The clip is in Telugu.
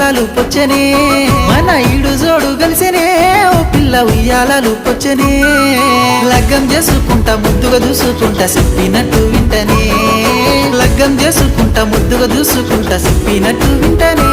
ఉయ్యాలలు పొచ్చనే మన ఈడు జోడు కలిసినే ఓ పిల్ల ఉయ్యాలలు పొచ్చనే లగ్గం చేసుకుంటా ముద్దుగా చూసుకుంటా చెప్పినట్టు వింటనే లగ్గం చేసుకుంటా ముద్దుగా చూసుకుంటా చెప్పినట్టు వింటనే